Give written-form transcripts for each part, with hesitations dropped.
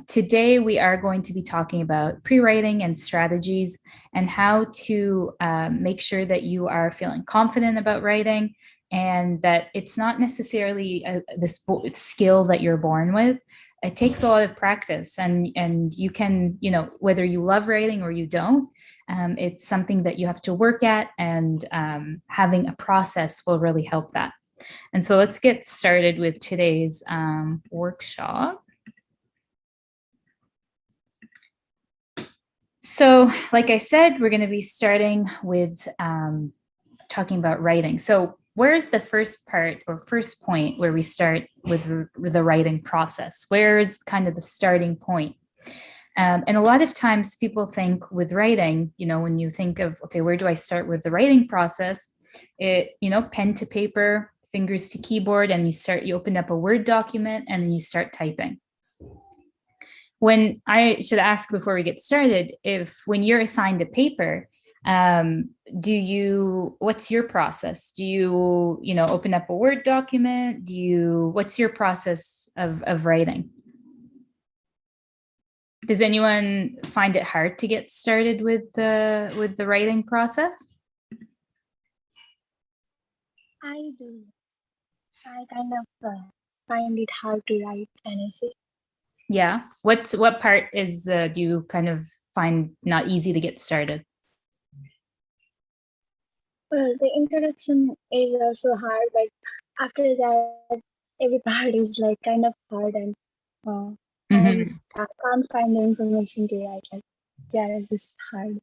Today, we are going to be talking about pre-writing and strategies and how to make sure that you are feeling confident about writing and that it's not necessarily this skill that you're born with. It takes a lot of practice and you can, whether you love writing or you don't, it's something that you have to work at, and having a process will really help that. And so let's get started with today's workshop. So, like I said, we're going to be starting with talking about writing. So, where is the first part or first point where we start with the writing process? Where is kind of the starting point? And a lot of times people think with writing, when you think of, okay, where do I start with the writing process? Pen to paper, fingers to keyboard, and you open up a Word document and then you start typing. When I should ask before we get started, when you're assigned a paper, what's your process? Do you, open up a Word document? What's your process of writing? Does anyone find it hard to get started with the writing process? I do. I kind of find it hard to write an essay. Yeah. What part do you kind of find not easy to get started? Well, the introduction is also hard, but after that, every part is like kind of hard, and I just can't find the information to write. Like, yeah, it's just hard.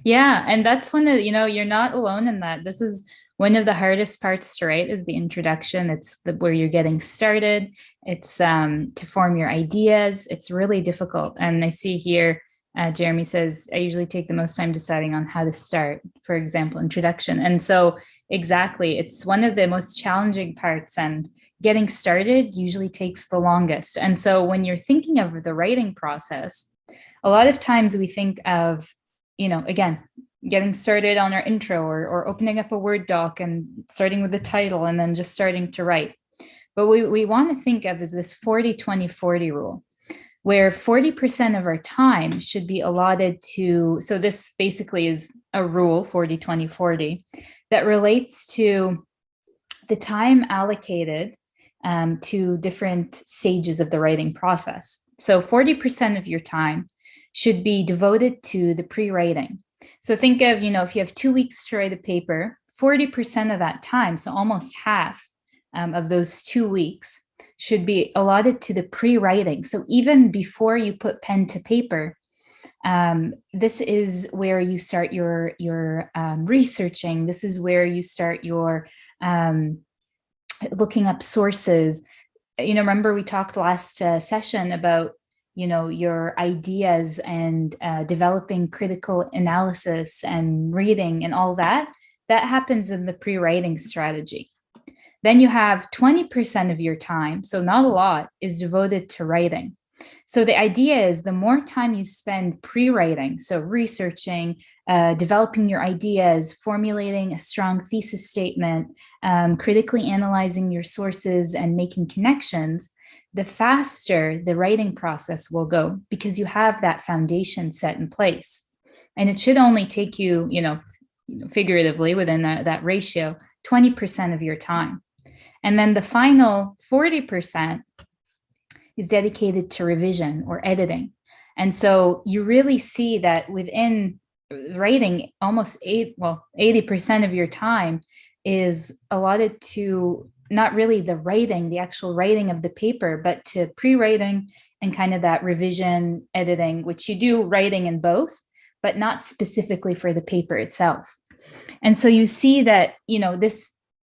Yeah, and that's one of, you're not alone in that. This is one of the hardest parts to write, is the introduction. It's where you're getting started. It's to form your ideas. It's really difficult. And I see here, Jeremy says, I usually take the most time deciding on how to start, for example, introduction. And so exactly, it's one of the most challenging parts, and getting started usually takes the longest. And so when you're thinking of the writing process, a lot of times we think of, again, getting started on our intro or opening up a Word doc and starting with the title and then just starting to write. But we want to think of is this 40-20-40 rule, where 40% of our time should be allotted to, so this basically is a rule, 40-20-40, that relates to the time allocated to different stages of the writing process. So 40% of your time should be devoted to the pre-writing. So think of, if you have 2 weeks to write a paper, 40% of that time, so almost half of those 2 weeks, should be allotted to the pre-writing. So even before you put pen to paper, this is where you start your researching. This is where you start your looking up sources. Remember we talked last session about your ideas and developing critical analysis and reading and all that happens in the pre-writing strategy. Then you have 20% of your time, so not a lot, is devoted to writing. So the idea is the more time you spend pre-writing, so researching, developing your ideas, formulating a strong thesis statement, critically analyzing your sources and making connections, the faster the writing process will go, because you have that foundation set in place. And it should only take you, figuratively within that ratio, 20% of your time. And then the final 40% is dedicated to revision or editing. And so you really see that within writing, almost 80% of your time is allotted to not really the actual writing of the paper, but to pre-writing and kind of that revision, editing, which you do writing in both, but not specifically for the paper itself. And so you see that,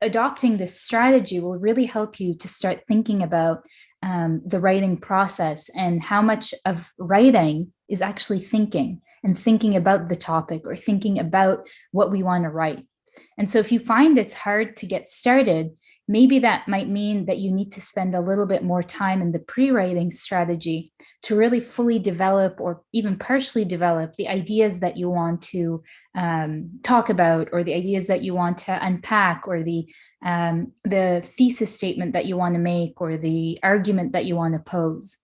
adopting this strategy will really help you to start thinking about the writing process and how much of writing is actually thinking about the topic or thinking about what we want to write. And so if you find it's hard to get started, maybe that might mean that you need to spend a little bit more time in the pre-writing strategy to really fully develop or even partially develop the ideas that you want to talk about, or the ideas that you want to unpack, or the thesis statement that you want to make, or the argument that you want to pose.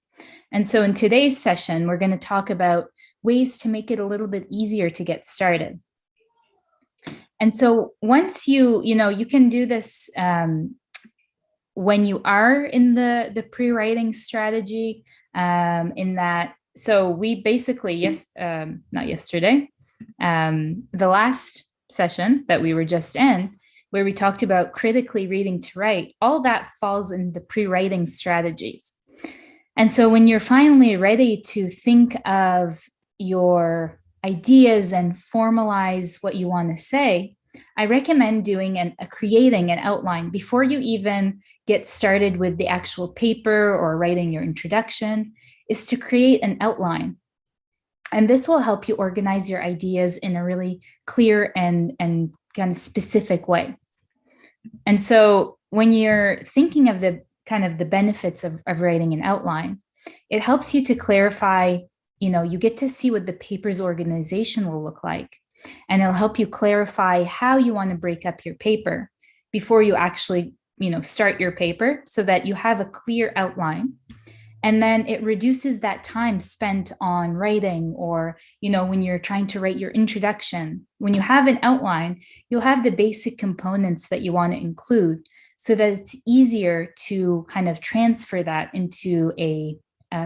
And so in today's session, we're going to talk about ways to make it a little bit easier to get started. And so once you can do this when you are in the pre-writing strategy, in that, so we basically, not yesterday, the last session that we were just in, where we talked about critically reading to write, all that falls in the pre-writing strategies. And so when you're finally ready to think of your ideas and formalize what you want to say, I recommend creating an outline before you even get started with the actual paper or writing your introduction, is to create an outline. And this will help you organize your ideas in a really clear and kind of specific way. And so when you're thinking of the kind of the benefits of writing an outline, it helps you to clarify, you get to see what the paper's organization will look like. And it'll help you clarify how you want to break up your paper before you actually, start your paper, so that you have a clear outline. And then it reduces that time spent on writing, or, when you're trying to write your introduction. When you have an outline, you'll have the basic components that you want to include, so that it's easier to kind of transfer that into a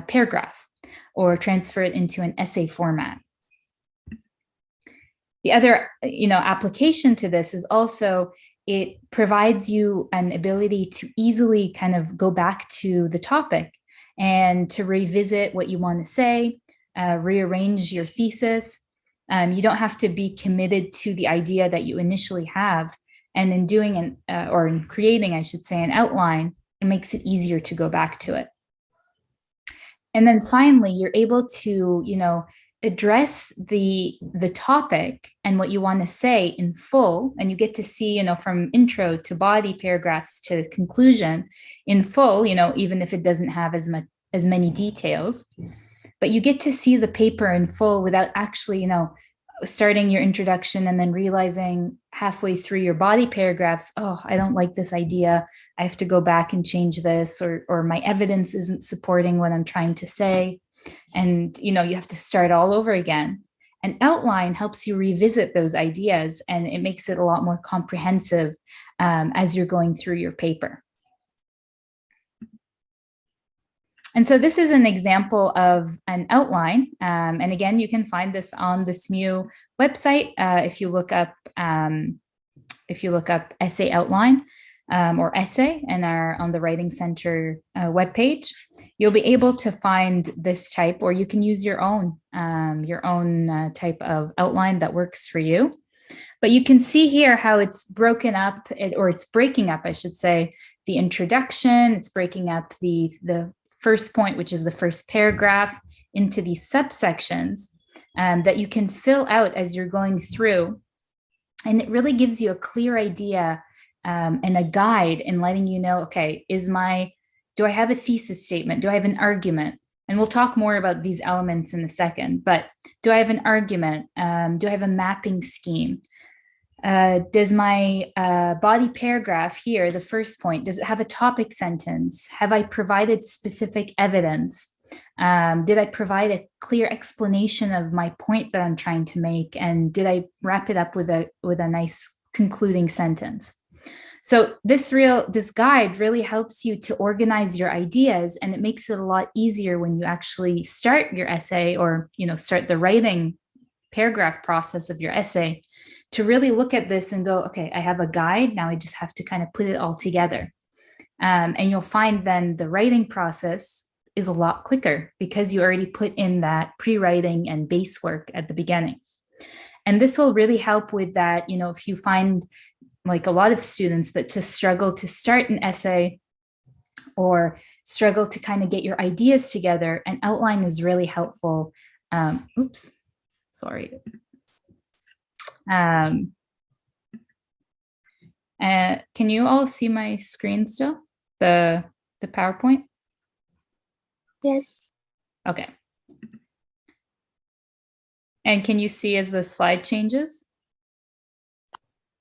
paragraph or transfer it into an essay format. The other, application to this is also, it provides you an ability to easily kind of go back to the topic and to revisit what you want to say, rearrange your thesis. You don't have to be committed to the idea that you initially have. And in doing or in creating, I should say, an outline, it makes it easier to go back to it. And then finally, you're able to, address the topic and what you want to say in full, and you get to see, from intro to body paragraphs to conclusion in full, even if it doesn't have as many details. But you get to see the paper in full without actually, starting your introduction and then realizing halfway through your body paragraphs, oh, I don't like this idea, I have to go back and change this, or my evidence isn't supporting what I'm trying to say. And, you have to start all over again. An outline helps you revisit those ideas, and it makes it a lot more comprehensive as you're going through your paper. And so this is an example of an outline. And again, you can find this on the SMU website. If you look up essay outline or essay and are on the Writing Center webpage, you'll be able to find this type, or you can use your own type of outline that works for you. But you can see here how it's broken up, or it's breaking up, I should say, the introduction. It's breaking up the first point, which is the first paragraph, into these subsections that you can fill out as you're going through. And it really gives you a clear idea and a guide in letting you know, okay, do I have a thesis statement? Do I have an argument? And we'll talk more about these elements in a second, but do I have an argument? Do I have a mapping scheme? Does my body paragraph here, the first point, does it have a topic sentence? Have I provided specific evidence? Did I provide a clear explanation of my point that I'm trying to make? And did I wrap it up with a nice concluding sentence? So this guide really helps you to organize your ideas, and it makes it a lot easier when you actually start your essay, or start the writing paragraph process of your essay, to really look at this and go, okay, I have a guide. Now I just have to kind of put it all together. And you'll find then the writing process is a lot quicker because you already put in that pre-writing and base work at the beginning. And this will really help with that, if you find, like a lot of students, that to struggle to start an essay or struggle to kind of get your ideas together, an outline is really helpful. Oops, sorry. Can you all see my screen still? The PowerPoint? Yes. Okay. And can you see as the slide changes?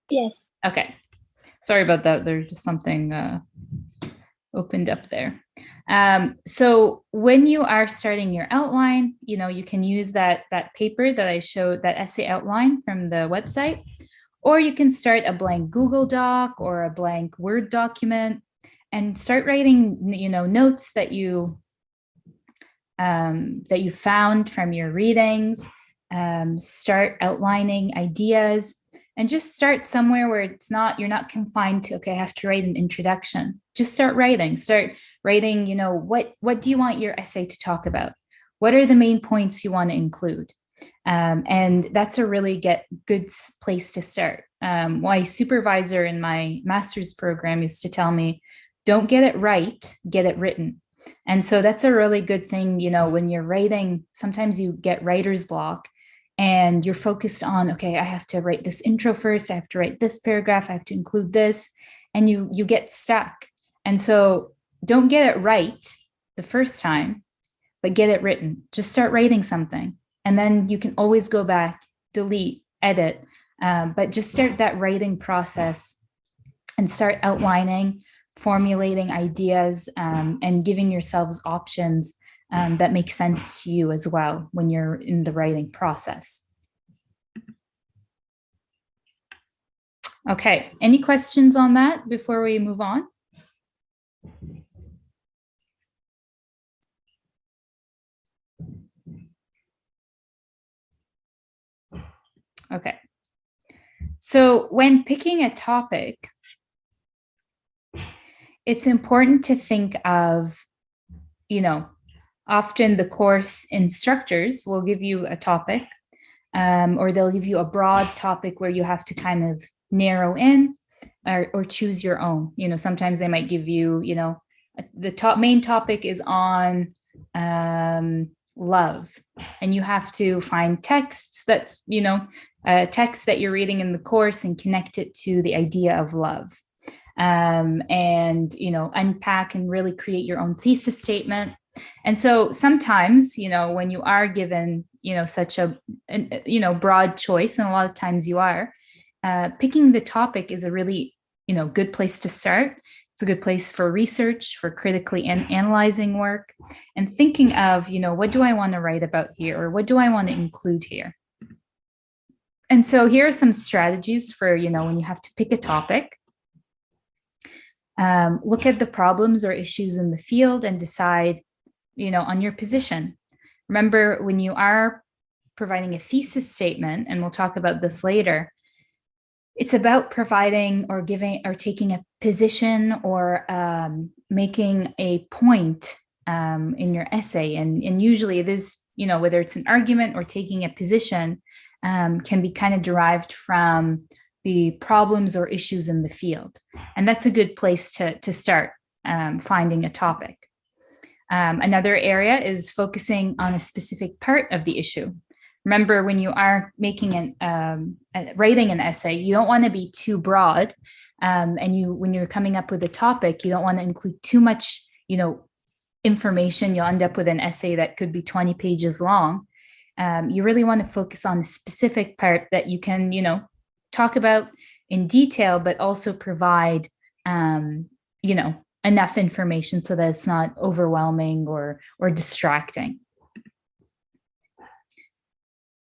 Yes. Okay. Sorry about that. There's just something opened up there. So when you are starting your outline, you can use that paper that I showed, that essay outline from the website, or you can start a blank Google Doc or a blank Word document and start writing, notes that you found from your readings. Start outlining ideas, and just start somewhere where you're not confined to, okay, I have to write an introduction. Just start writing, what do you want your essay to talk about? What are the main points you want to include? And that's a really good place to start. My supervisor in my master's program used to tell me, don't get it right, get it written. And so that's a really good thing, when you're writing, sometimes you get writer's block and you're focused on, okay, I have to write this intro first, I have to write this paragraph, I have to include this, and you get stuck. And so don't get it right the first time, but get it written. Just start writing something. And then you can always go back, delete, edit, but just start that writing process and start outlining, formulating ideas, and giving yourselves options that make sense to you as well when you're in the writing process. Okay, any questions on that before we move on? Okay, so when picking a topic, it's important to think of, often the course instructors will give you a topic, or they'll give you a broad topic where you have to kind of narrow in or choose your own. Sometimes they might give you, the main topic is on love, and you have to find texts that's, text that you're reading in the course and connect it to the idea of love. And unpack and really create your own thesis statement. And so sometimes, when you are given, such a broad choice, and a lot of times you are, picking the topic is a really, good place to start. It's a good place for research, for critically analyzing work, and thinking of, what do I want to write about here, or what do I want to include here? And so here are some strategies for, when you have to pick a topic. Look at the problems or issues in the field and decide, on your position. Remember, when you are providing a thesis statement, and we'll talk about this later, it's about providing or giving or taking a position or making a point in your essay. And usually it is, whether it's an argument or taking a position, can be kind of derived from the problems or issues in the field. And that's a good place to start finding a topic. Another area is focusing on a specific part of the issue. Remember, when you are making writing an essay, you don't want to be too broad. And when you're coming up with a topic, you don't want to include too much, information. You'll end up with an essay that could be 20 pages long. You really want to focus on a specific part that you can, talk about in detail, but also provide, enough information so that it's not overwhelming or distracting.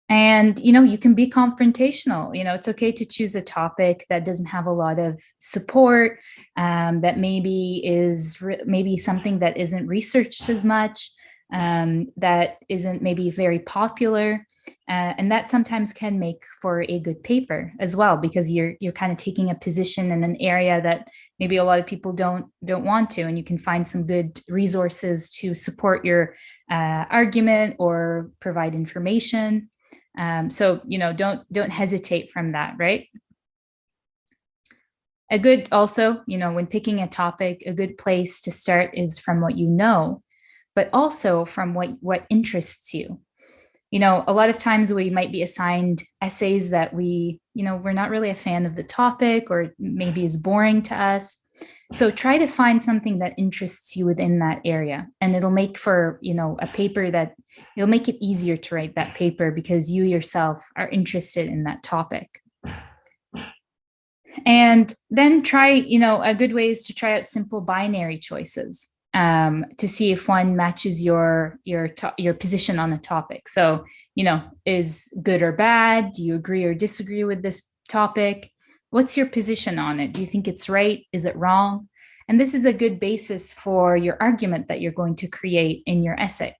And, you can be confrontational. It's okay to choose a topic that doesn't have a lot of support, that maybe is maybe something that isn't researched as much, that isn't maybe very popular. And that sometimes can make for a good paper as well, because you're kind of taking a position in an area that maybe a lot of people don't want to, and you can find some good resources to support your argument or provide information. So don't hesitate from that, right? A good also, when picking a topic, a good place to start is from what you know, but also from what interests you. A lot of times we might be assigned essays that we're not really a fan of the topic, or maybe is boring to us. So try to find something that interests you within that area, and it'll make for, a paper that it'll make it easier to write that paper because you yourself are interested in that topic. And then try, a good way is to try out simple binary choices to see if one matches your position on the topic. So, is good or bad? Do you agree or disagree with this topic? What's your position on it? Do you think it's right? Is it wrong? And this is a good basis for your argument that you're going to create in your essay.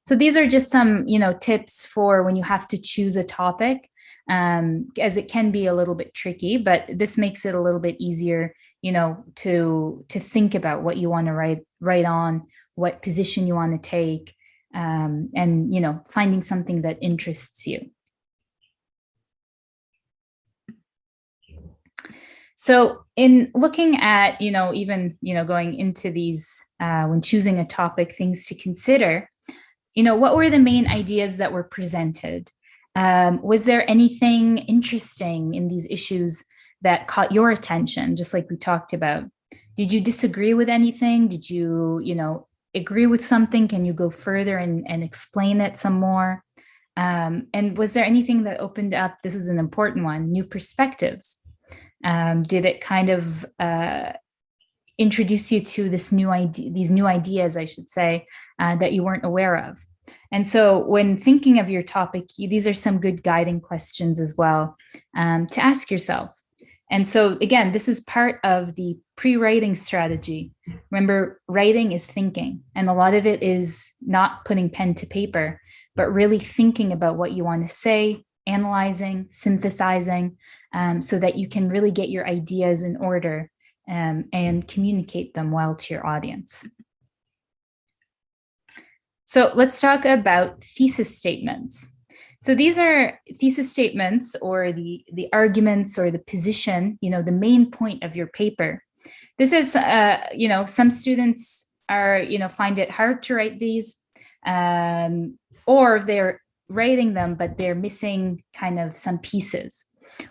So these are just some, tips for when you have to choose a topic, as it can be a little bit tricky, but this makes it a little bit easier, to think about what you want to write on, what position you want to take, and, finding something that interests you. So in looking at, even, going into these, when choosing a topic, things to consider, what were the main ideas that were presented? Was there anything interesting in these issues that caught your attention, just like we talked about? Did you disagree with anything? Did you, agree with something? Can you go further and explain it some more? And was there anything that opened up, this is an important one, new perspectives? Did it kind of introduce you to these new ideas, I should say, that you weren't aware of? And so when thinking of your topic, these are some good guiding questions as well to ask yourself. And so again, this is part of the pre-writing strategy. Remember, writing is thinking, and a lot of it is not putting pen to paper, but really thinking about what you want to say, analyzing, synthesizing, so that you can really get your ideas in order and communicate them well to your audience. So let's talk about thesis statements. So these are thesis statements, or the arguments or the position, the main point of your paper. This is, some students are, find it hard to write these, or they're writing them, but they're missing kind of some pieces,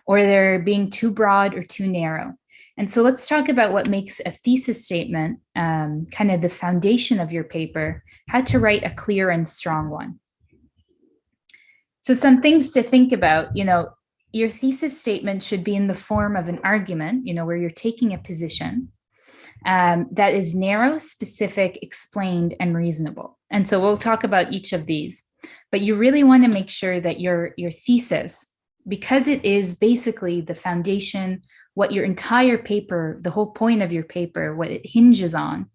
or they're being too broad or too narrow. And so let's talk about what makes a thesis statement, kind of the foundation of your paper, how to write a clear and strong one. So some things to think about, your thesis statement should be in the form of an argument, where you're taking a position that is narrow, specific, explained, and reasonable. And so we'll talk about each of these, but you really want to make sure that your thesis, because it is basically the foundation, what your entire paper, the whole point of your paper, what it hinges on,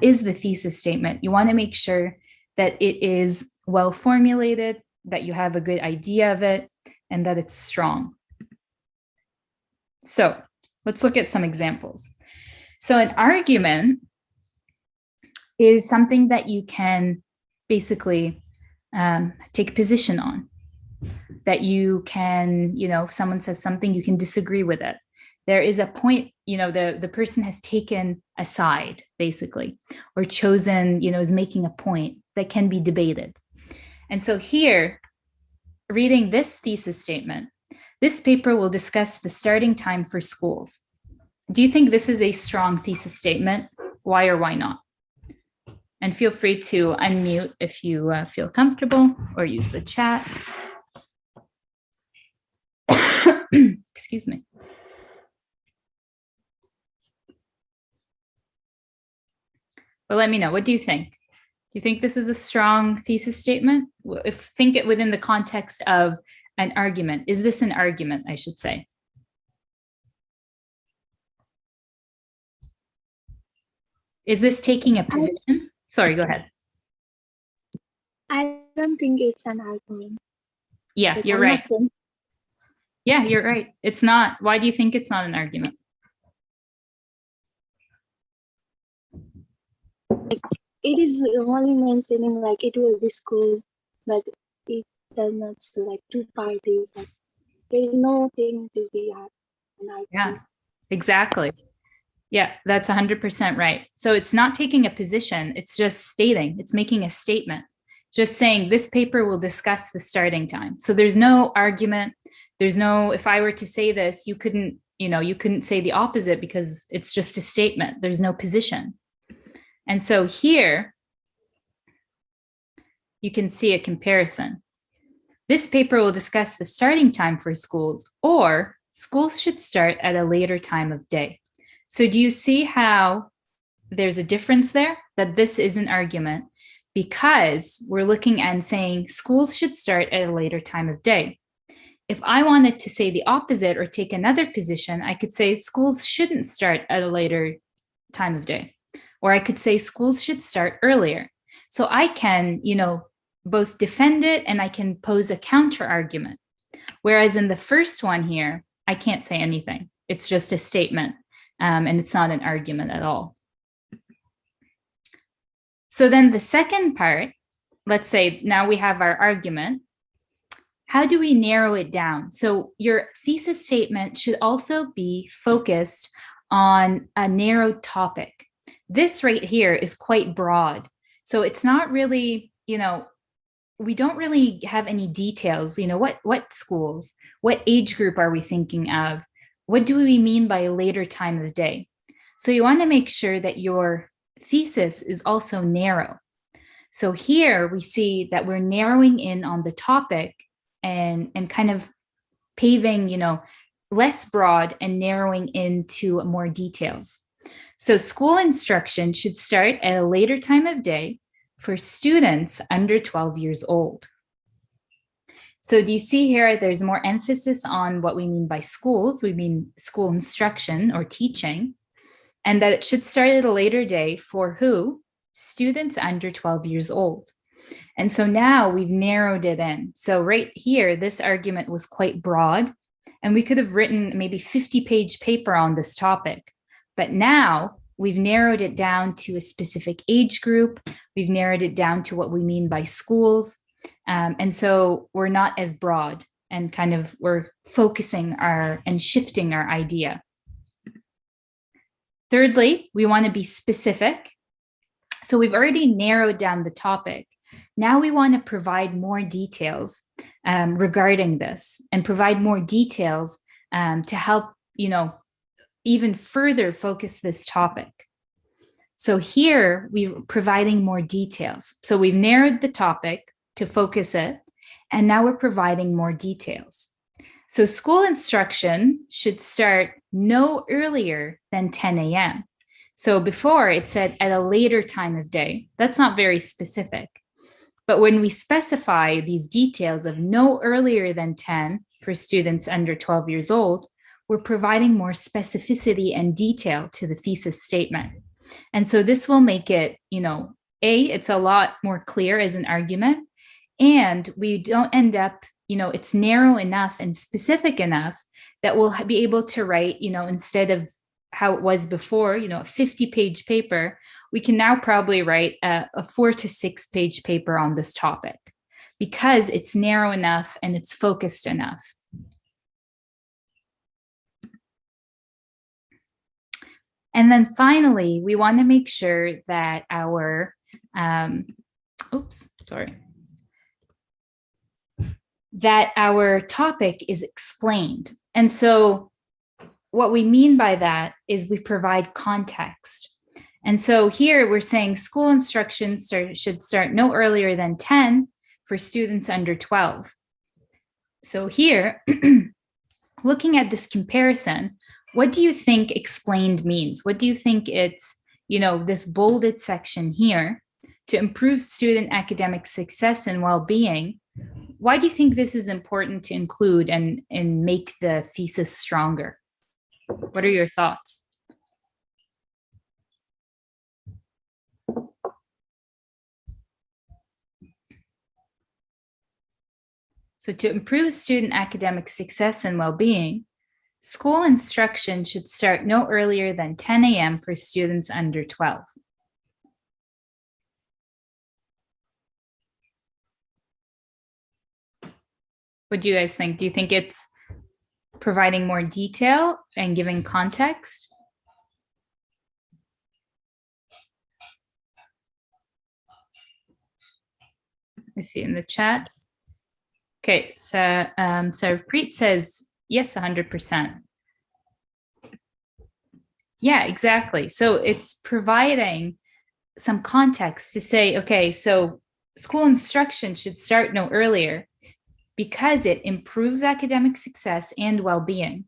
is the thesis statement. You want to make sure that it is well formulated, that you have a good idea of it, and that it's strong. So let's look at some examples. So an argument is something that you can basically take a position on, that you can, if someone says something, you can disagree with it. There is a point, the person has taken a side, basically, or chosen, is making a point that can be debated. And so here, reading this thesis statement, this paper will discuss the starting time for schools. Do you think this is a strong thesis statement? Why or why not? And feel free to unmute if you feel comfortable, or use the chat. Excuse me. But let me know, what do you think? Do you think this is a strong thesis statement? Think it within the context of an argument. Is this an argument, I should say? Is this taking a position? Sorry, go ahead. I don't think it's an argument. Yeah, you're right. Yeah, you're right. It's not. Why do you think it's not an argument? It is only mentioning like it will disclose, but it does not say like two parties. Like, there is no thing to be an argument. Yeah, exactly. Yeah, that's 100% right. So it's not taking a position. It's just stating, it's making a statement, just saying this paper will discuss the starting time. So there's no argument. There's no, if I were to say this, you couldn't say the opposite, because it's just a statement. There's no position. And so here, you can see a comparison. This paper will discuss the starting time for schools, or schools should start at a later time of day. So do you see how there's a difference there? That this is an argument because we're looking and saying schools should start at a later time of day. If I wanted to say the opposite or take another position, I could say schools shouldn't start at a later time of day. Or I could say schools should start earlier. So I can, both defend it and I can pose a counter argument. Whereas in the first one here, I can't say anything. It's just a statement, and it's not an argument at all. So then the second part, let's say now we have our argument. How do we narrow it down? So your thesis statement should also be focused on a narrow topic. This right here is quite broad. So it's not really, we don't really have any details. What schools, what age group are we thinking of? What do we mean by a later time of day? So you want to make sure that your thesis is also narrow. So here we see that we're narrowing in on the topic and kind of paving, less broad and narrowing into more details. So school instruction should start at a later time of day for students under 12 years old. So do you see here, there's more emphasis on what we mean by schools. We mean school instruction or teaching, and that it should start at a later day for who? Students under 12 years old. And so now we've narrowed it in. So right here, this argument was quite broad, and we could have written maybe 50-page paper on this topic. But now we've narrowed it down to a specific age group. We've narrowed it down to what we mean by schools. And so we're not as broad, and kind of we're focusing and shifting our idea. Thirdly, we want to be specific. So we've already narrowed down the topic. Now we want to provide more details regarding this, and provide more details to help, even further focus this topic. So here we're providing more details. So we've narrowed the topic to focus it, and now we're providing more details. So school instruction should start no earlier than 10 a.m. So before it said at a later time of day. That's not very specific. But when we specify these details of no earlier than 10 for students under 12 years old, we're providing more specificity and detail to the thesis statement. And so this will make it, it's a lot more clear as an argument, and we don't end up, it's narrow enough and specific enough that we'll be able to write, instead of how it was before, a 50-page paper, we can now probably write a 4 to 6 page paper on this topic because it's narrow enough and it's focused enough. And then finally, we want to make sure that our, that our topic is explained. And so what we mean by that is we provide context. And so here we're saying school instruction should start no earlier than 10 for students under 12. So here, looking at this comparison, what do you think explained means? What do you think it's, this bolded section here, to improve student academic success and well-being? Why do you think this is important to include and make the thesis stronger? What are your thoughts? So to improve student academic success and well-being, school instruction should start no earlier than 10 a.m. for students under 12. What do you guys think? Do you think it's providing more detail and giving context? I see in the chat. Okay, so Sarvpreet says, yes, 100%. Yeah, exactly. So it's providing some context to say, okay, so school instruction should start no earlier because it improves academic success and well-being.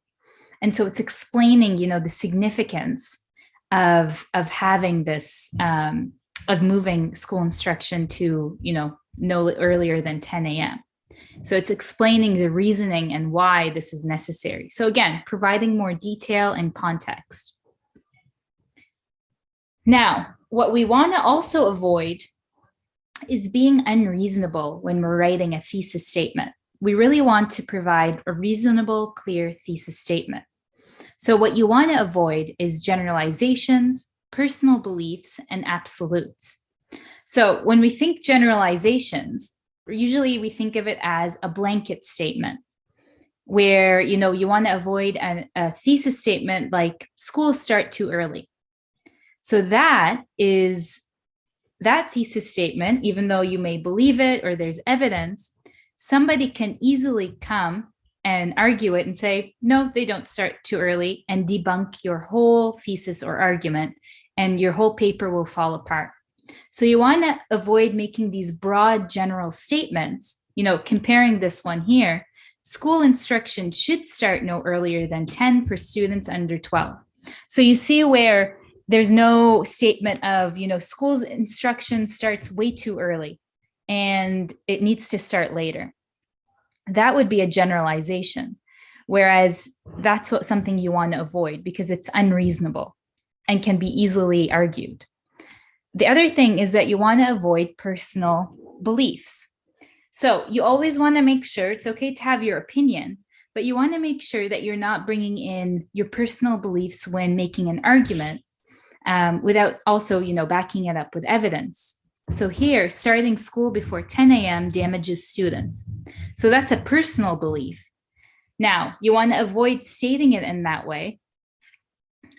And so it's explaining, the significance of having this, of moving school instruction to, no earlier than 10 a.m. So it's explaining the reasoning and why this is necessary. So again, providing more detail and context. Now, what we want to also avoid is being unreasonable when we're writing a thesis statement. We really want to provide a reasonable, clear thesis statement. So what you want to avoid is generalizations, personal beliefs, and absolutes. So when we think generalizations, usually we think of it as a blanket statement where, you want to avoid a thesis statement like schools start too early. So that thesis statement, even though you may believe it or there's evidence, somebody can easily come and argue it and say, no, they don't start too early, and debunk your whole thesis or argument, and your whole paper will fall apart. So you want to avoid making these broad general statements, comparing this one here. School instruction should start no earlier than 10 for students under 12. So you see where there's no statement of, school's instruction starts way too early and it needs to start later. That would be a generalization, whereas that's something you want to avoid because it's unreasonable and can be easily argued. The other thing is that you want to avoid personal beliefs. So you always want to make sure it's okay to have your opinion, but you want to make sure that you're not bringing in your personal beliefs when making an argument, without also, backing it up with evidence. So here, starting school before 10 a.m. damages students. So that's a personal belief. Now, you want to avoid stating it in that way,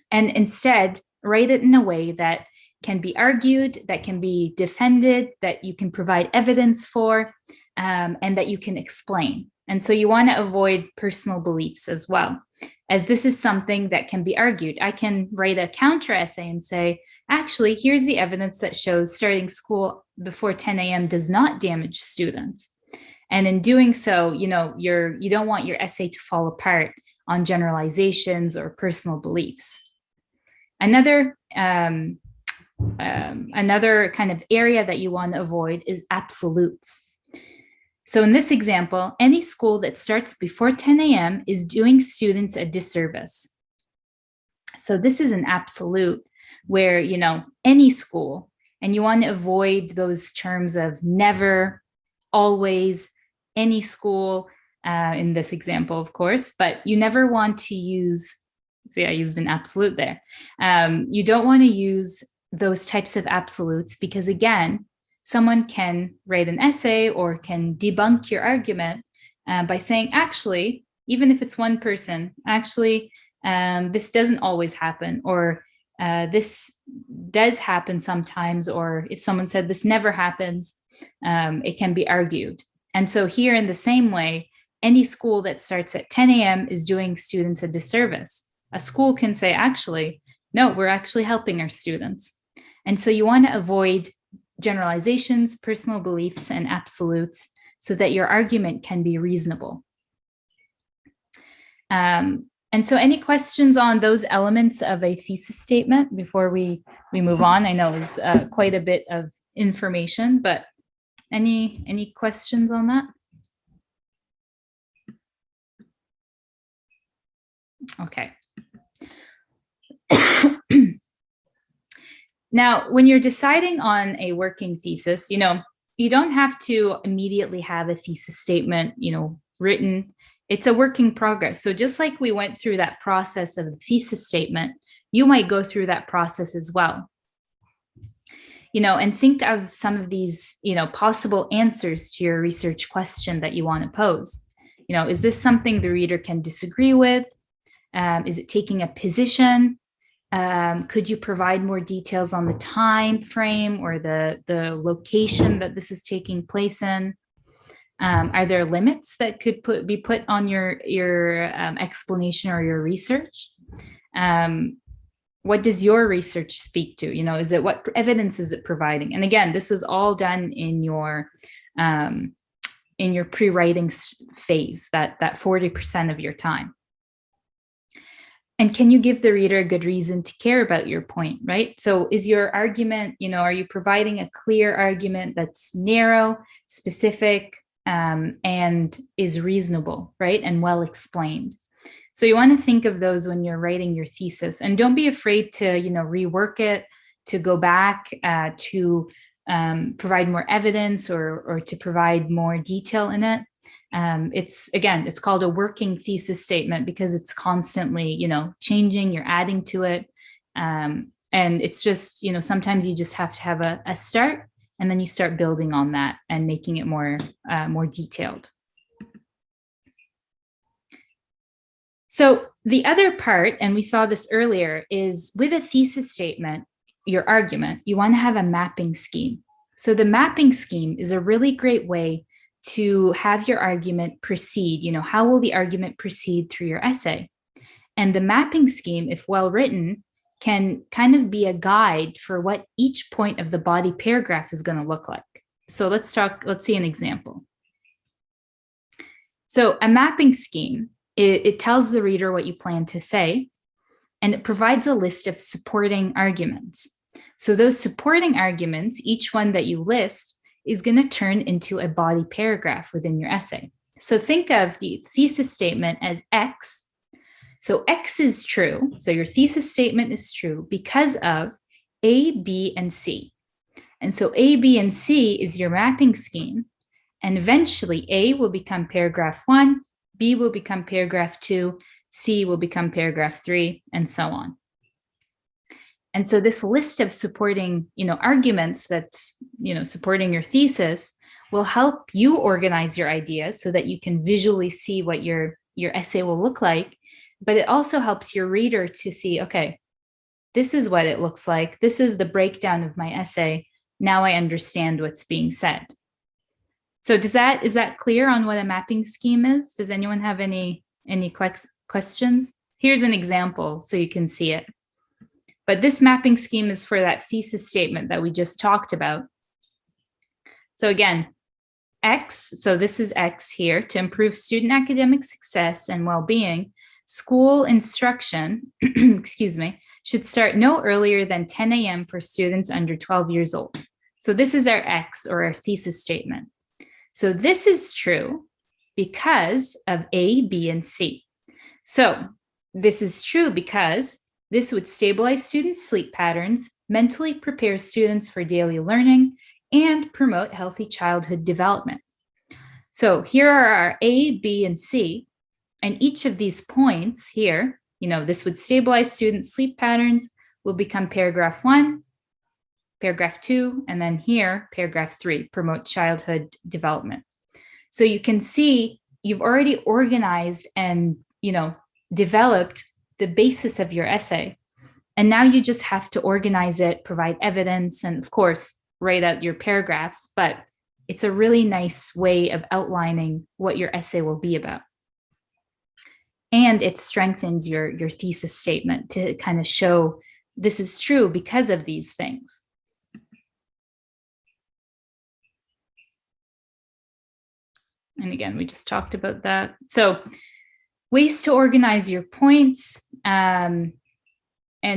and instead write it in a way that can be argued, that can be defended, that you can provide evidence for, and that you can explain. And so you want to avoid personal beliefs as well, as this is something that can be argued. I can write a counter essay and say, actually, here's the evidence that shows starting school before 10 a.m. does not damage students. And in doing so, you don't want your essay to fall apart on generalizations or personal beliefs. Another kind of area that you want to avoid is absolutes. So in this example, any school that starts before 10 a.m. is doing students a disservice. So this is an absolute where, any school, and you want to avoid those terms of never, always, any school, in this example, of course, but you never want to use, see, I used an absolute there. You don't want to use those types of absolutes because, again, someone can write an essay or can debunk your argument by saying, actually, even if it's one person, actually, this doesn't always happen, or this does happen sometimes, or if someone said this never happens, it can be argued. And so here, in the same way, any school that starts at 10 a.m. is doing students a disservice. A school can say, actually, no, we're actually helping our students. And so you want to avoid generalizations, personal beliefs, and absolutes so that your argument can be reasonable. And so any questions on those elements of a thesis statement before we move on? I know it's quite a bit of information, but any questions on that? Okay. Now, when you're deciding on a working thesis, you don't have to immediately have a thesis statement, written. It's a work in progress. So just like we went through that process of the thesis statement, you might go through that process as well. And think of some of these, possible answers to your research question that you want to pose. Is this something the reader can disagree with? Is it taking a position? Could you provide more details on the time frame or the location that this is taking place in? Are there limits that could be put on your explanation or your research? What does your research speak to? What evidence is it providing? And again, this is all done in your pre-writing phase, that 40% of your time. And can you give the reader a good reason to care about your point, right? So is your argument, are you providing a clear argument that's narrow, specific, and is reasonable, right? And well explained. So you want to think of those when you're writing your thesis, and don't be afraid to, rework it, to go back, to provide more evidence or to provide more detail in it. It's called a working thesis statement because it's constantly, changing, you're adding to it. And it's just, sometimes you just have to have a start, and then you start building on that and making it more detailed. So the other part, and we saw this earlier, is with a thesis statement, your argument, you want to have a mapping scheme. So the mapping scheme is a really great way to have your argument proceed. How will the argument proceed through your essay? And the mapping scheme, if well written, can kind of be a guide for what each point of the body paragraph is going to look like. So let's see an example. So a mapping scheme, it tells the reader what you plan to say, and it provides a list of supporting arguments. So those supporting arguments, each one that you list, is going to turn into a body paragraph within your essay. So think of the thesis statement as X. So X is true. So your thesis statement is true because of A, B, and C. And so A, B, and C is your mapping scheme. And eventually A will become paragraph 1, B will become paragraph 2, C will become paragraph 3, and so on. And so this list of supporting, arguments that's, supporting your thesis will help you organize your ideas so that you can visually see what your essay will look like. But it also helps your reader to see, okay, this is what it looks like. This is the breakdown of my essay. Now I understand what's being said. So is that clear on what a mapping scheme is? Does anyone have any questions? Here's an example so you can see it. But this mapping scheme is for that thesis statement that we just talked about. So again, X, so this is X here, to improve student academic success and well-being, school instruction, excuse me, should start no earlier than 10 a.m. for students under 12 years old. So this is our X, or our thesis statement. So this is true because of A, B, and C. So this is true because this would stabilize students' sleep patterns, mentally prepare students for daily learning, and promote healthy childhood development. So here are our A, B, and C. And each of these points here, this would stabilize students' sleep patterns, will become paragraph 1, paragraph 2, and then here, paragraph 3, promote childhood development. So you can see you've already organized and, developed the basis of your essay. And now you just have to organize it, provide evidence, and of course, write out your paragraphs. But it's a really nice way of outlining what your essay will be about. And it strengthens your thesis statement to kind of show this is true because of these things. And again, we just talked about that. So ways to organize your points and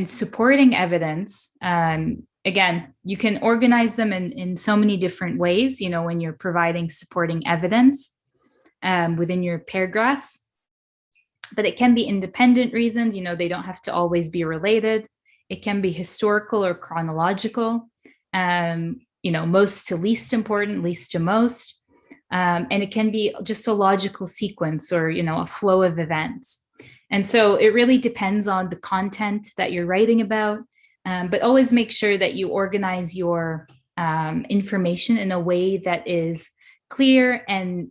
supporting evidence. Again, you can organize them in so many different ways, when you're providing supporting evidence within your paragraphs. But it can be independent reasons, they don't have to always be related. It can be historical or chronological, most to least important, least to most. And it can be just a logical sequence or, a flow of events. And so it really depends on the content that you're writing about, but always make sure that you organize your information in a way that is clear and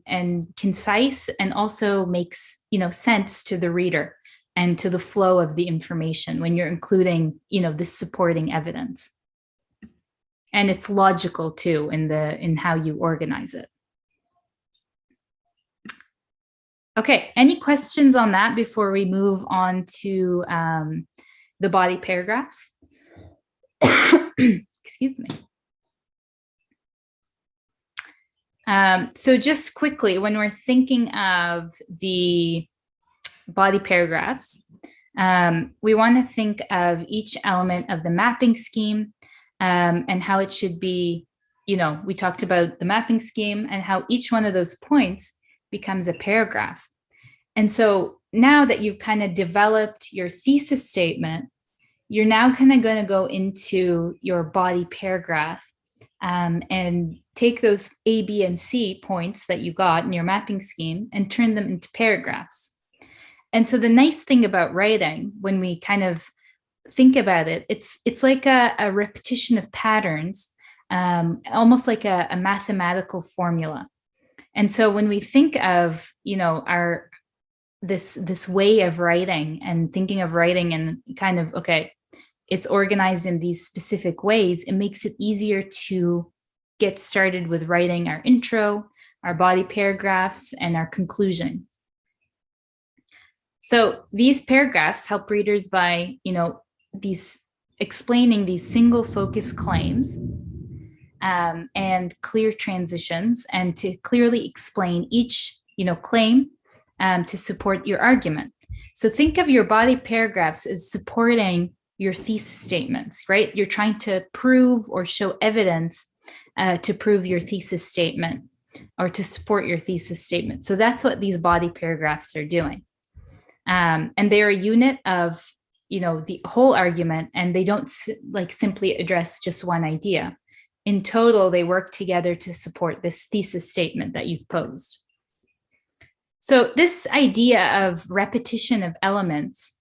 concise, and also makes, sense to the reader and to the flow of the information when you're including, the supporting evidence. And it's logical too in how you organize it. Okay, any questions on that before we move on to the body paragraphs? Excuse me. So just quickly, when we're thinking of the body paragraphs, We want to think of each element of the mapping scheme and how it should be, we talked about the mapping scheme and how each one of those points becomes a paragraph. And so now that you've kind of developed your thesis statement, you're now kind of going to go into your body paragraph and take those A, B, and C points that you got in your mapping scheme and turn them into paragraphs. And so the nice thing about writing, when we kind of think about it, it's like a repetition of patterns, almost like a mathematical formula. And so when we think of, our this way of writing and thinking of writing and kind of, okay, it's organized in these specific ways, it makes it easier to get started with writing our intro, our body paragraphs, and our conclusion. So these paragraphs help readers by, these explaining these single focus claims and clear transitions, and to clearly explain each, claim to support your argument. So think of your body paragraphs as supporting your thesis statements, right? You're trying to prove or show evidence to prove your thesis statement or to support your thesis statement. So that's what these body paragraphs are doing. And they're a unit of, the whole argument, and they don't simply address just one idea. In total, they work together to support this thesis statement that you've posed. So this idea of repetition of elements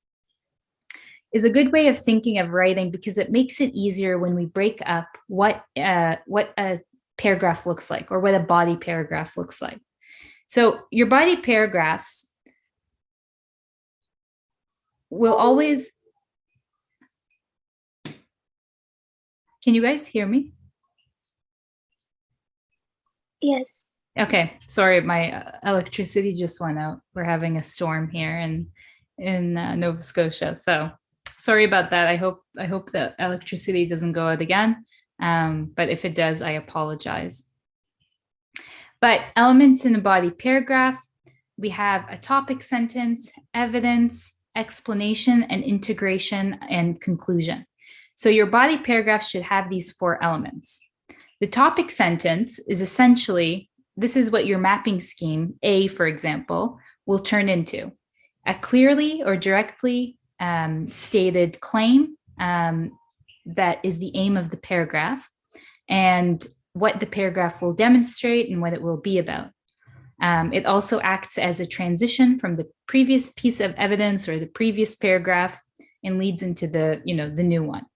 is a good way of thinking of writing, because it makes it easier when we break up what a paragraph looks like, or what a body paragraph looks like. So your body paragraphs will always... Can you guys hear me? Yes. Okay, sorry, my electricity just went out. We're having a storm here in Nova Scotia, so sorry about that. I hope the electricity doesn't go out again, but if it does, I apologize. But elements in a body paragraph, we have a topic sentence, evidence, explanation, and integration and conclusion. So your body paragraph should have these 4 elements. The topic sentence is essentially, this is what your mapping scheme, A, for example, will turn into: a clearly or directly stated claim that is the aim of the paragraph, and what the paragraph will demonstrate and what it will be about. It also acts as a transition from the previous piece of evidence or the previous paragraph and leads into the new one.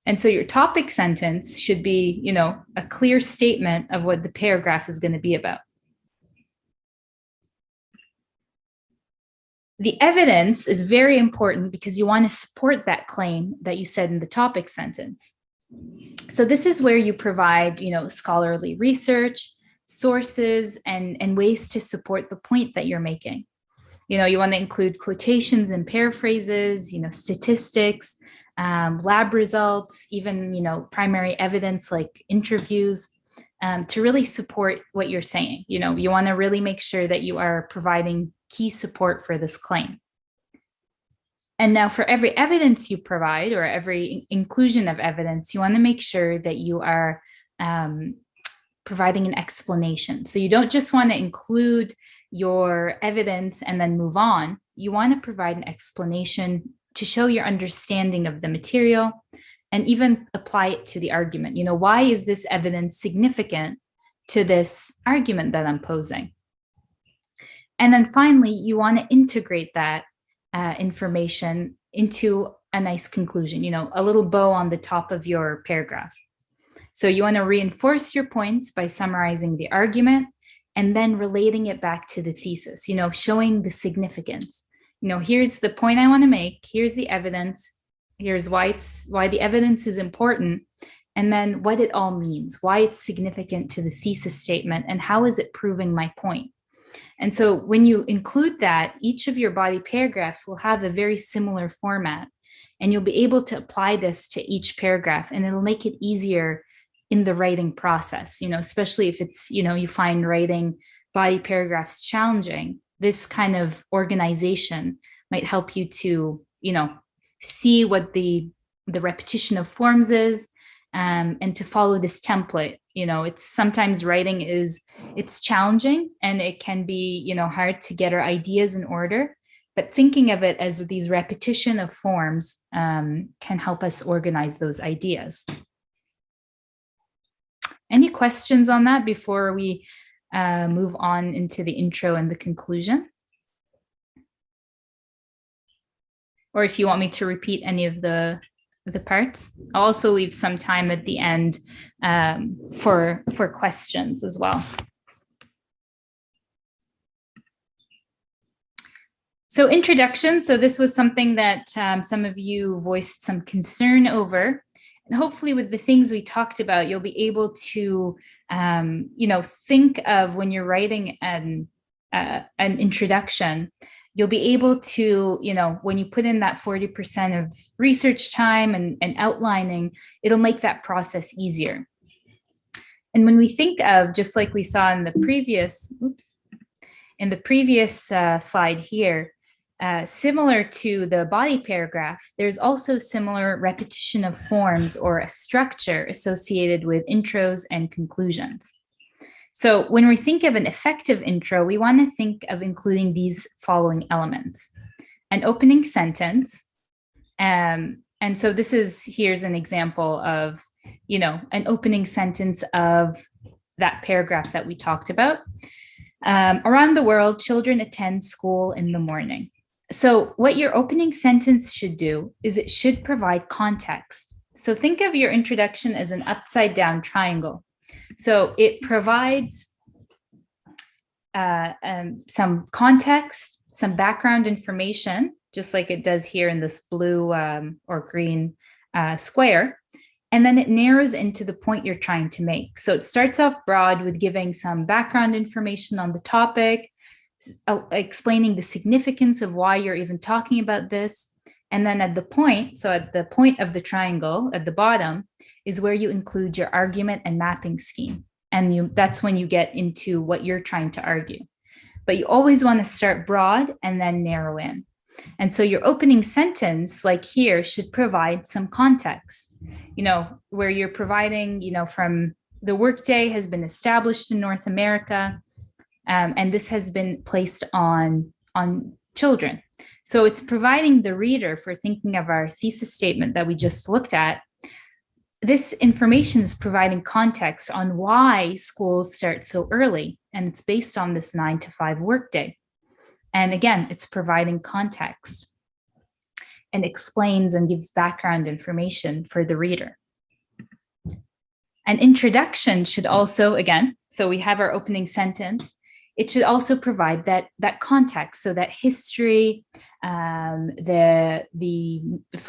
And so your topic sentence should be, a clear statement of what the paragraph is going to be about. The evidence is very important because you want to support that claim that you said in the topic sentence. So this is where you provide, scholarly research, sources, and ways to support the point that you're making. You want to include quotations and paraphrases, statistics, lab results, even, primary evidence like interviews, to really support what you're saying. You want to really make sure that you are providing key support for this claim. And now for every evidence you provide, or every inclusion of evidence, you want to make sure that you are providing an explanation. So you don't just want to include your evidence and then move on. You want to provide an explanation to show your understanding of the material and even apply it to the argument. Why is this evidence significant to this argument that I'm posing? And then finally, you want to integrate that information into a nice conclusion, a little bow on the top of your paragraph. So you want to reinforce your points by summarizing the argument and then relating it back to the thesis, showing the significance. Here's the point I want to make. Here's the evidence. Here's why the evidence is important. And then what it all means, why it's significant to the thesis statement, and how is it proving my point. And so when you include that, each of your body paragraphs will have a very similar format, and you'll be able to apply this to each paragraph, and it'll make it easier in the writing process, especially if it's, you find writing body paragraphs challenging. This kind of organization might help you to, see what the repetition of forms is, and to follow this template. It's sometimes writing it's challenging, and it can be, hard to get our ideas in order. But thinking of it as these repetition of forms can help us organize those ideas. Any questions on that before we move on into the intro and the conclusion? Or if you want me to repeat any of the parts, I'll also leave some time at the end for questions as well. So introduction. So this was something that some of you voiced some concern over. And hopefully with the things we talked about, you'll be able to, think of when you're writing an introduction, you'll be able to, when you put in that 40% of research time and outlining, it'll make that process easier. And when we think of, just like we saw in the previous, slide here, similar to the body paragraph, there's also similar repetition of forms or a structure associated with intros and conclusions. So when we think of an effective intro, we want to think of including these following elements: an opening sentence. And so here's an example of, an opening sentence of that paragraph that we talked about. Around the world, children attend school in the morning. So what your opening sentence should do is it should provide context. So think of your introduction as an upside down triangle. So it provides some context, some background information, just like it does here in this blue or green square. And then it narrows into the point you're trying to make. So it starts off broad with giving some background information on the topic, explaining the significance of why you're even talking about this. And then at the point of the triangle at the bottom is where you include your argument and mapping scheme. And that's when you get into what you're trying to argue. But you always want to start broad and then narrow in. And so your opening sentence, like here, should provide some context, where you're providing, from the workday has been established in North America, and this has been placed on children. So it's providing the reader, for thinking of our thesis statement that we just looked at, this information is providing context on why schools start so early, and it's based on this 9 to 5 workday. And again, it's providing context and explains and gives background information for the reader. An introduction should also, again, so we have our opening sentence, it should also provide that context, so that history, for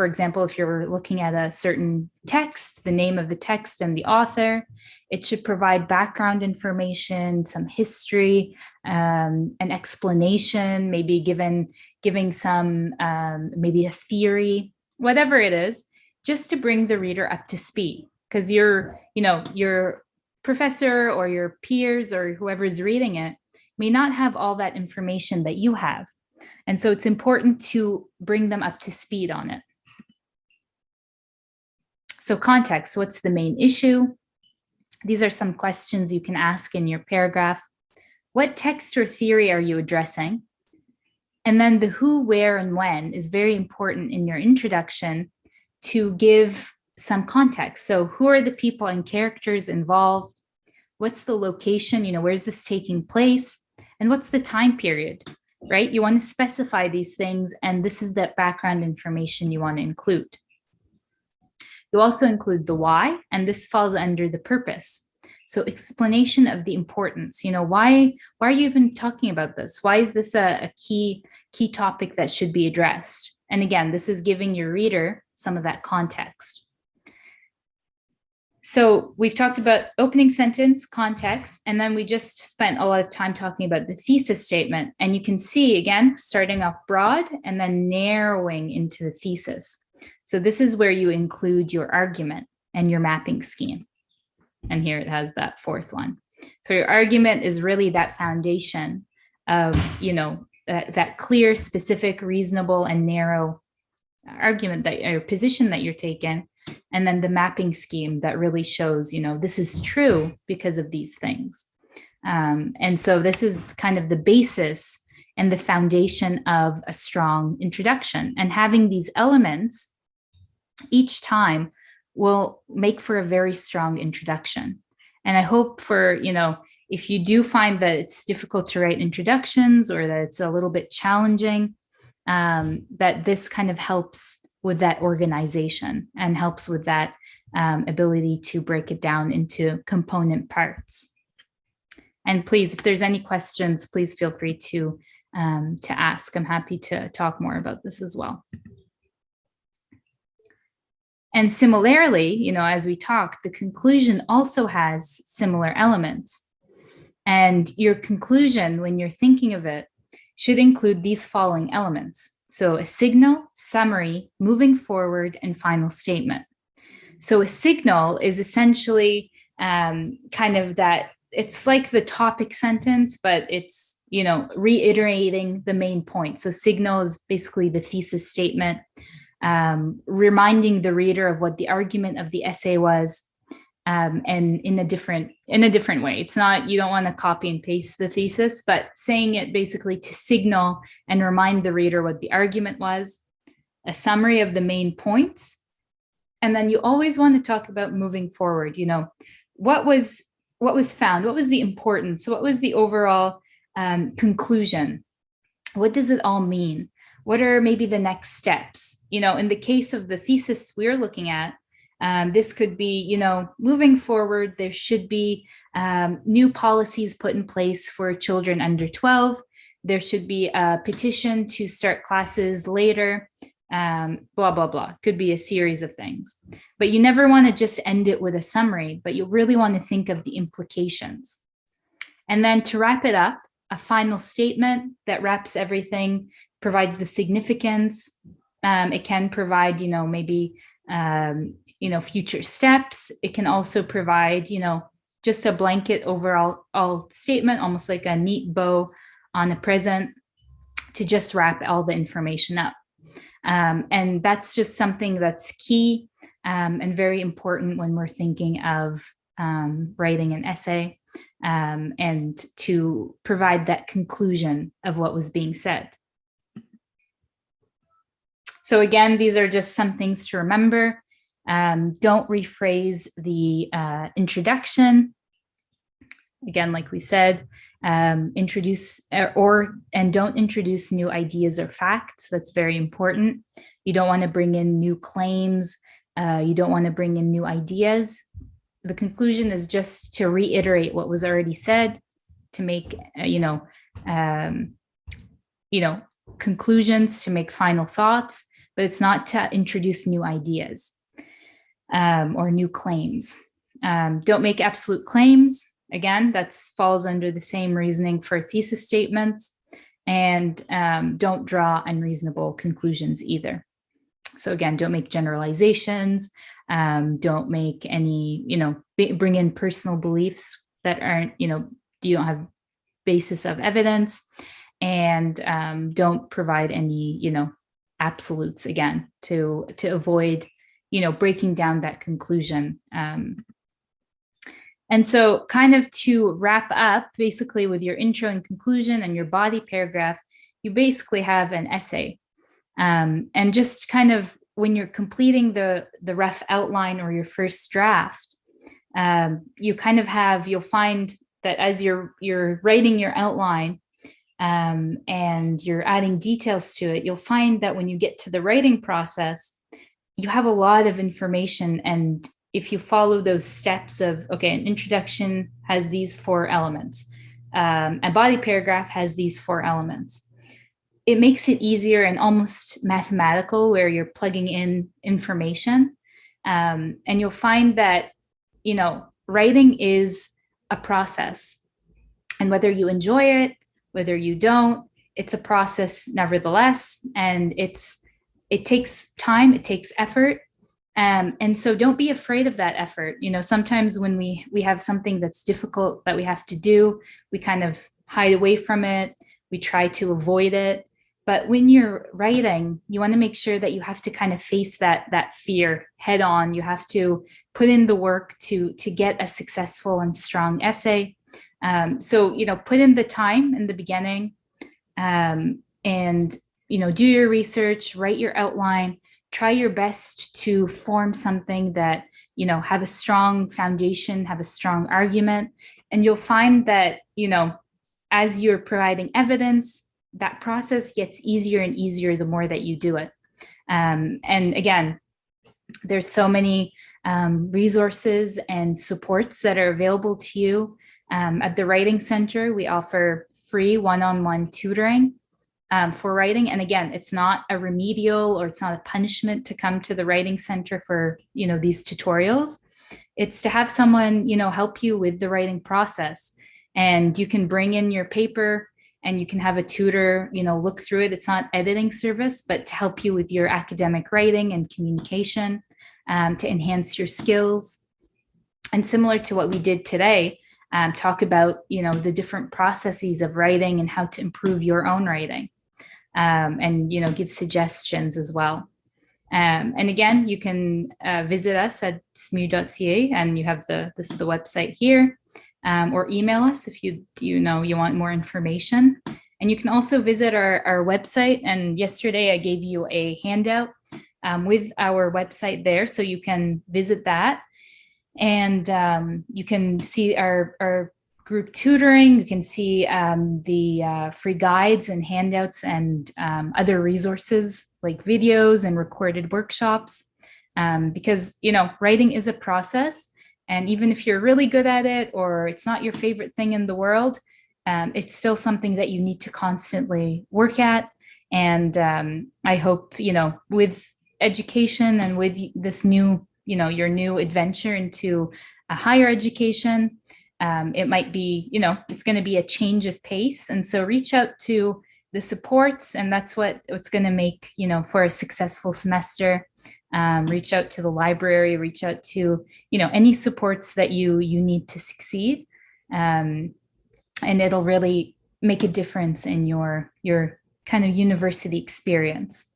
example, if you're looking at a certain text, the name of the text and the author, it should provide background information, some history, an explanation, maybe giving some, maybe a theory, whatever it is, just to bring the reader up to speed. Because your professor or your peers or whoever's reading it may not have all that information that you have. And so it's important to bring them up to speed on it. So context, what's the main issue? These are some questions you can ask in your paragraph. What text or theory are you addressing? And then the who, where, and when is very important in your introduction to give some context. So who are the people and characters involved? What's the location? Where's this taking place? And what's the time period, right? You want to specify these things, and this is that background information you want to include. You also include the why, and this falls under the purpose. So explanation of the importance, why are you even talking about this? Why is this a key topic that should be addressed? And again, this is giving your reader some of that context. So we've talked about opening sentence, context, and then we just spent a lot of time talking about the thesis statement. And you can see, again, starting off broad and then narrowing into the thesis. So this is where you include your argument and your mapping scheme. And here it has that fourth one. So your argument is really that foundation of, that clear, specific, reasonable, and narrow argument that or position that you're taking, and then the mapping scheme that really shows, this is true because of these things. And so this is kind of the basis and the foundation of a strong introduction. And having these elements each time will make for a very strong introduction. And I hope for, if you do find that it's difficult to write introductions or that it's a little bit challenging, that this kind of helps with that organization and helps with that ability to break it down into component parts. And please, if there's any questions, please feel free to ask. I'm happy to talk more about this as well. And similarly, as we talk, the conclusion also has similar elements. And your conclusion, when you're thinking of it, should include these following elements. So a signal, summary, moving forward, and final statement. So a signal is essentially kind of that, it's like the topic sentence, but it's, reiterating the main point. So signal is basically the thesis statement, reminding the reader of what the argument of the essay was, and in a different way. It's not, you don't want to copy and paste the thesis, but saying it basically to signal and remind the reader what the argument was, a summary of the main points. And then you always want to talk about moving forward, what was found, what was the importance, what was the overall conclusion, what does it all mean? What are maybe the next steps? In the case of the thesis we're looking at, this could be, moving forward, there should be new policies put in place for children under 12. There should be a petition to start classes later, blah, blah, blah. Could be a series of things. But you never want to just end it with a summary, but you really want to think of the implications. And then to wrap it up, a final statement that wraps everything, provides the significance. It can provide, maybe, future steps. It can also provide, just a blanket overall statement, almost like a neat bow on a present to just wrap all the information up. And that's just something that's key and very important when we're thinking of writing an essay, and to provide that conclusion of what was being said. So again, these are just some things to remember. Don't rephrase the introduction. Again, like we said, introduce and don't introduce new ideas or facts. That's very important. You don't want to bring in new claims. You don't want to bring in new ideas. The conclusion is just to reiterate what was already said, to make, conclusions, to make final thoughts, but it's not to introduce new ideas or new claims. Don't make absolute claims. Again, that falls under the same reasoning for thesis statements. And don't draw unreasonable conclusions either. So again, don't make generalizations. Don't make any, bring in personal beliefs that aren't, you don't have basis of evidence. And don't provide any, absolutes, again, to avoid, breaking down that conclusion. And so kind of to wrap up, basically with your intro and conclusion and your body paragraph, you basically have an essay. And just kind of when you're completing the rough outline or your first draft, you kind of you'll find that as you're writing your outline, and you're adding details to it, you'll find that when you get to the writing process, you have a lot of information. And if you follow those steps of, okay, an introduction has these 4 elements, a body paragraph has these 4 elements, it makes it easier and almost mathematical where you're plugging in information. And you'll find that, writing is a process. And whether you enjoy it, whether you don't, it's a process nevertheless. And it takes time, it takes effort. And so don't be afraid of that effort. Sometimes when we have something that's difficult that we have to do, we kind of hide away from it. We try to avoid it. But when you're writing, you want to make sure that you have to kind of face that fear head on. You have to put in the work to get a successful and strong essay. So put in the time in the beginning, and do your research, write your outline, try your best to form something that have a strong foundation, have a strong argument, and you'll find that as you're providing evidence, that process gets easier and easier the more that you do it. And again, there's so many resources and supports that are available to you. At the Writing Center, we offer free one-on-one tutoring for writing. And again, it's not a remedial or it's not a punishment to come to the Writing Center for these tutorials. It's to have someone help you with the writing process. And you can bring in your paper and you can have a tutor look through it. It's not editing service, but to help you with your academic writing and communication, to enhance your skills. And similar to what we did today, talk about the different processes of writing and how to improve your own writing, and give suggestions as well. And again, you can visit us at smu.ca, and you have this is the website here, or email us if you want more information. And you can also visit our website. And yesterday I gave you a handout with our website there, so you can visit that. And you can see our group tutoring. You can see the free guides and handouts and other resources like videos and recorded workshops, because writing is a process. And even if you're really good at it or it's not your favorite thing in the world, it's still something that you need to constantly work at. And I hope with education and with this new your new adventure into a higher education, it might be it's going to be a change of pace. And so reach out to the supports, and that's what's going to make for a successful semester. Reach out to the library, reach out to any supports that you need to succeed, and it'll really make a difference in your kind of university experience.